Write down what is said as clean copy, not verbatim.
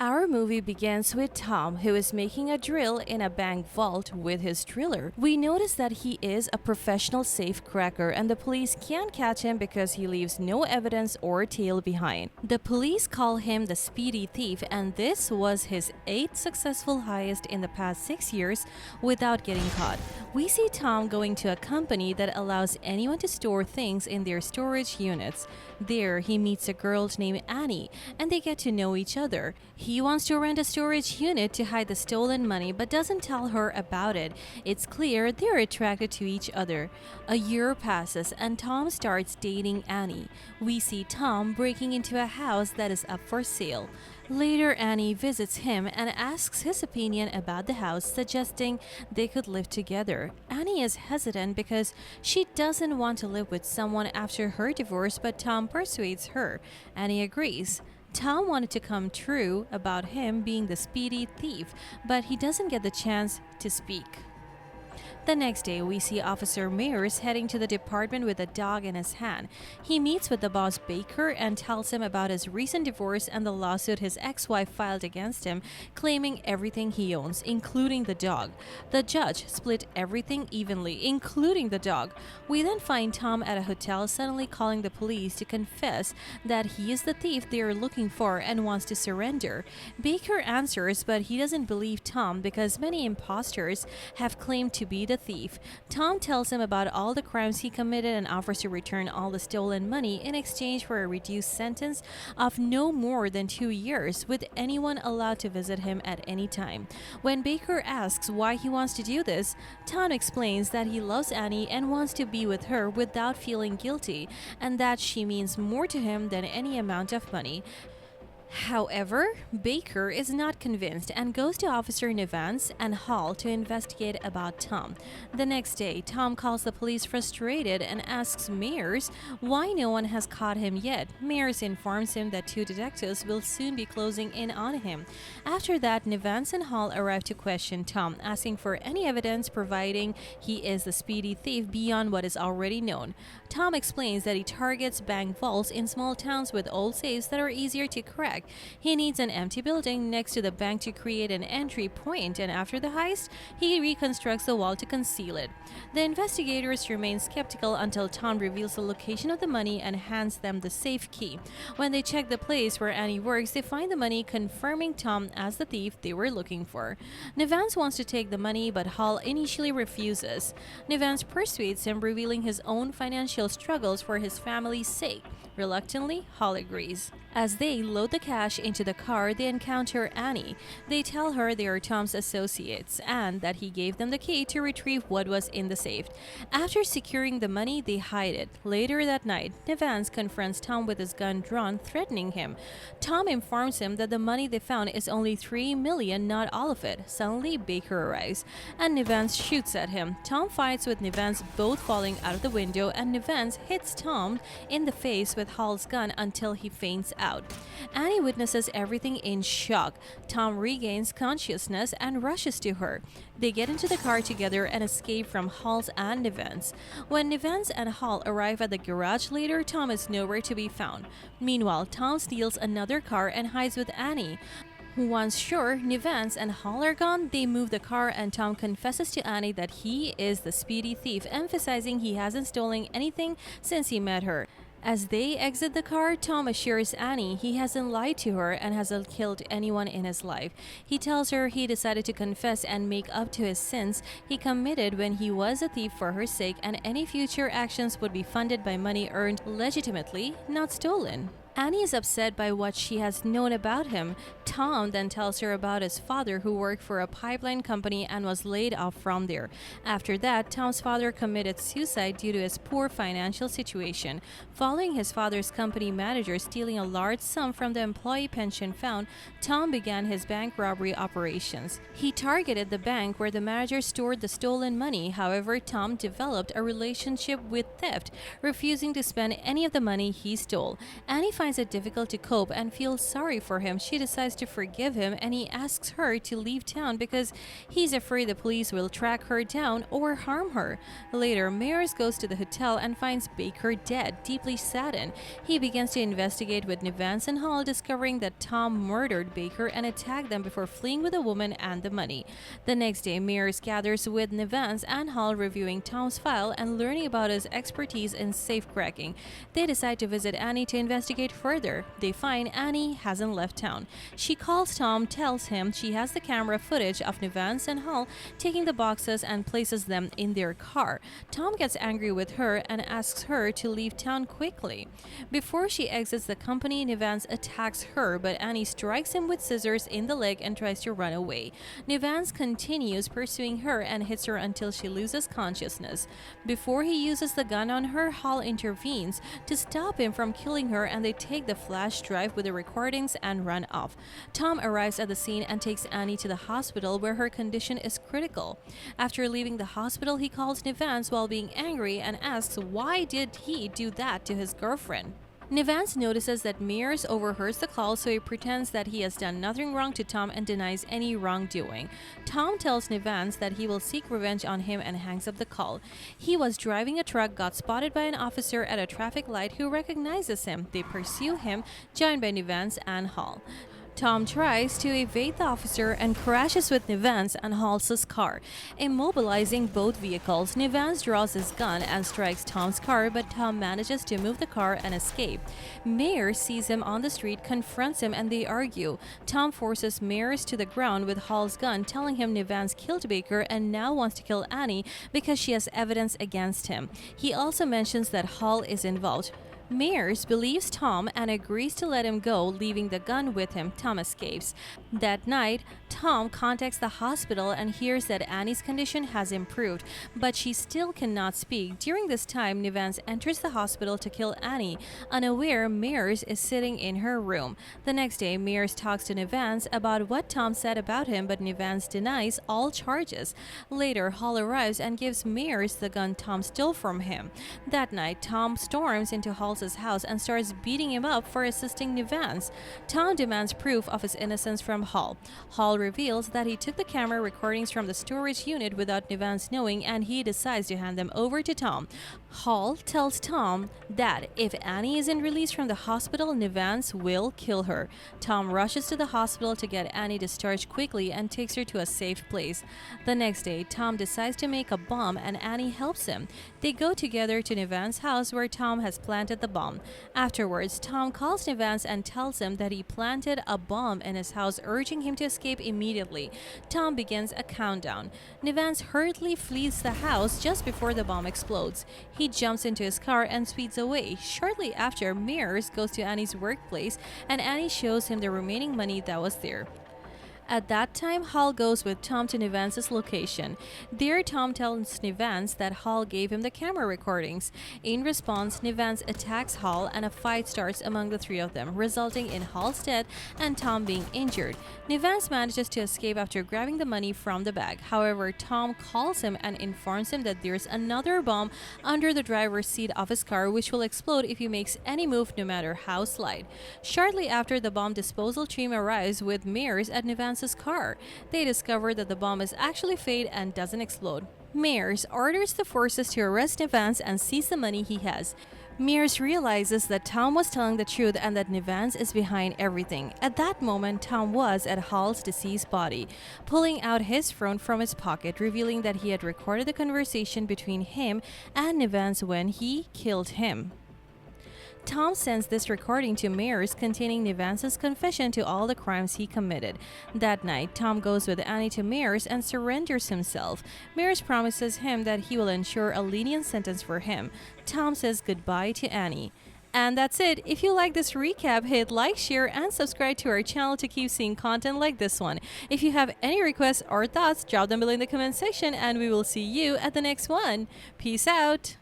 Our movie begins with Tom, who is making a drill in a bank vault with his driller. We notice that he is a professional safe cracker and the police can't catch him because he leaves no evidence or tail behind. The police call him the Speedy Thief, and this was his 8th successful heist in the past 6 years without getting caught. We see Tom going to a company that allows anyone to store things in their storage units. There, he meets a girl named Annie, and they get to know each other. He wants to rent a storage unit to hide the stolen money but doesn't tell her about it. It's clear they're attracted to each other. A year passes and Tom starts dating Annie. We see Tom breaking into a house that is up for sale. Later, Annie visits him and asks his opinion about the house, suggesting they could live together. Annie is hesitant because she doesn't want to live with someone after her divorce, but Tom persuades her. Annie agrees. Tom wanted to come true about him being the Speedy Thief, but he doesn't get the chance to speak. The next day, we see Officer Mears heading to the department with a dog in his hand. He meets with the boss Baker and tells him about his recent divorce and the lawsuit his ex-wife filed against him, claiming everything he owns, including the dog. The judge split everything evenly, including the dog. We then find Tom at a hotel suddenly calling the police to confess that he is the thief they are looking for and wants to surrender. Baker answers, but he doesn't believe Tom because many imposters have claimed to be the thief. Tom tells him about all the crimes he committed and offers to return all the stolen money in exchange for a reduced sentence of no more than 2 years, with anyone allowed to visit him at any time. When Baker asks why he wants to do this, Tom explains that he loves Annie and wants to be with her without feeling guilty, and that she means more to him than any amount of money. However, Baker is not convinced and goes to Officer Nevans and Hall to investigate about Tom. The next day, Tom calls the police frustrated and asks Mears why no one has caught him yet. Mears informs him that 2 detectives will soon be closing in on him. After that, Nevans and Hall arrive to question Tom, asking for any evidence providing he is the Speedy Thief beyond what is already known. Tom explains that he targets bank vaults in small towns with old safes that are easier to crack. He needs an empty building next to the bank to create an entry point, and after the heist, he reconstructs the wall to conceal it. The investigators remain skeptical until Tom reveals the location of the money and hands them the safe key. When they check the place where Annie works, they find the money, confirming Tom as the thief they were looking for. Nevans wants to take the money, but Hall initially refuses. Nevans persuades him, revealing his own financial struggles for his family's sake. Reluctantly, Hall agrees. As they load the cash into the car, they encounter Annie. They tell her they are Tom's associates and that he gave them the key to retrieve what was in the safe. After securing the money, they hide it. Later that night, Nevans confronts Tom with his gun drawn, threatening him. Tom informs him that the money they found is only $3 million, not all of it. Suddenly, Baker arrives, and Nevans shoots at him. Tom fights with Nevans, both falling out of the window, and Nevans hits Tom in the face with Hall's gun until he faints out. Annie witnesses everything in shock. Tom regains consciousness and rushes to her. They get into the car together and escape from Hall's and Nevans. When Nevans and Hall arrive at the garage later, Tom is nowhere to be found. Meanwhile, Tom steals another car and hides with Annie. Once sure Nevans and Hall are gone, they move the car and Tom confesses to Annie that he is the Speedy Thief, emphasizing he hasn't stolen anything since he met her. As they exit the car, Tom assures Annie he hasn't lied to her and hasn't killed anyone in his life. He tells her he decided to confess and make up to his sins he committed when he was a thief for her sake, and any future actions would be funded by money earned legitimately, not stolen. Annie is upset by what she has known about him. Tom then tells her about his father, who worked for a pipeline company and was laid off from there. After that, Tom's father committed suicide due to his poor financial situation. Following his father's company manager stealing a large sum from the employee pension fund, Tom began his bank robbery operations. He targeted the bank where the manager stored the stolen money. However, Tom developed a relationship with theft, refusing to spend any of the money he stole. Annie finds finds it difficult to cope and feels sorry for him. She decides to forgive him and he asks her to leave town because he's afraid the police will track her down or harm her. Later, Mears goes to the hotel and finds Baker dead, deeply saddened. He begins to investigate with Nevans and Hall, discovering that Tom murdered Baker and attacked them before fleeing with the woman and the money. The next day, Mears gathers with Nevans and Hall, reviewing Tom's file and learning about his expertise in safe cracking. They decide to visit Annie to investigate further. They find Annie hasn't left town. She calls Tom, tells him she has the camera footage of Nevans and Hall taking the boxes and places them in their car. Tom gets angry with her and asks her to leave town quickly. Before she exits the company, Nevans attacks her, but Annie strikes him with scissors in the leg and tries to run away. Nevans continues pursuing her and hits her until she loses consciousness. Before he uses the gun on her, Hall intervenes to stop him from killing her, and they take the flash drive with the recordings and run off. Tom arrives at the scene and takes Annie to the hospital where her condition is critical. After leaving the hospital, he calls Nevans while being angry and asks why did he do that to his girlfriend. Nevans notices that Mears overhears the call, so he pretends that he has done nothing wrong to Tom and denies any wrongdoing. Tom tells Nevans that he will seek revenge on him and hangs up the call. He was driving a truck, got spotted by an officer at a traffic light who recognizes him. They pursue him, joined by Nevans and Hall. Tom tries to evade the officer and crashes with Nevans and Hall's car. Immobilizing both vehicles, Nevans draws his gun and strikes Tom's car, but Tom manages to move the car and escape. Mears sees him on the street, confronts him, and they argue. Tom forces Mears to the ground with Hall's gun, telling him Nevans killed Baker and now wants to kill Annie because she has evidence against him. He also mentions that Hall is involved. Mears believes Tom and agrees to let him go, leaving the gun with him. Tom escapes. That night, Tom contacts the hospital and hears that Annie's condition has improved, but she still cannot speak. During this time, Nevans enters the hospital to kill Annie. Unaware, Mears is sitting in her room. The next day, Mears talks to Nevans about what Tom said about him, but Nevans denies all charges. Later, Hall arrives and gives Mears the gun Tom stole from him. That night, Tom storms into Hall's house and starts beating him up for assisting Nevans. Tom demands proof of his innocence from Hall. Hall reveals that he took the camera recordings from the storage unit without Nevans knowing, and he decides to hand them over to Tom. Hall tells Tom that if Annie isn't released from the hospital, Nevans will kill her. Tom rushes to the hospital to get Annie discharged quickly and takes her to a safe place. The next day, Tom decides to make a bomb and Annie helps him. They go together to Nevans' house where Tom has planted the bomb. Afterwards, Tom calls Nevans and tells him that he planted a bomb in his house, urging him to escape immediately. Tom begins a countdown. Nevans hurriedly flees the house just before the bomb explodes. He jumps into his car and speeds away. Shortly after, Mears goes to Annie's workplace and Annie shows him the remaining money that was there. At that time, Hall goes with Tom to Nevans' location. There, Tom tells Nevans that Hall gave him the camera recordings. In response, Nevans attacks Hall and a fight starts among the three of them, resulting in Hall's death and Tom being injured. Nevans manages to escape after grabbing the money from the bag. However, Tom calls him and informs him that there's another bomb under the driver's seat of his car which will explode if he makes any move, no matter how slight. Shortly after, the bomb disposal team arrives with Mears at Nevans' car. They discover that the bomb is actually fake and doesn't explode. Mears orders the forces to arrest Nevans and seize the money he has. Mears realizes that Tom was telling the truth and that Nevans is behind everything. At that moment, Tom was at Hall's deceased body, pulling out his phone from his pocket, revealing that he had recorded the conversation between him and Nevans when he killed him. Tom sends this recording to Mears containing Nevans' confession to all the crimes he committed. That night, Tom goes with Annie to Mears and surrenders himself. Mears promises him that he will ensure a lenient sentence for him. Tom says goodbye to Annie. And that's it. If you like this recap, hit like, share, and subscribe to our channel to keep seeing content like this one. If you have any requests or thoughts, drop them below in the comment section and we will see you at the next one. Peace out!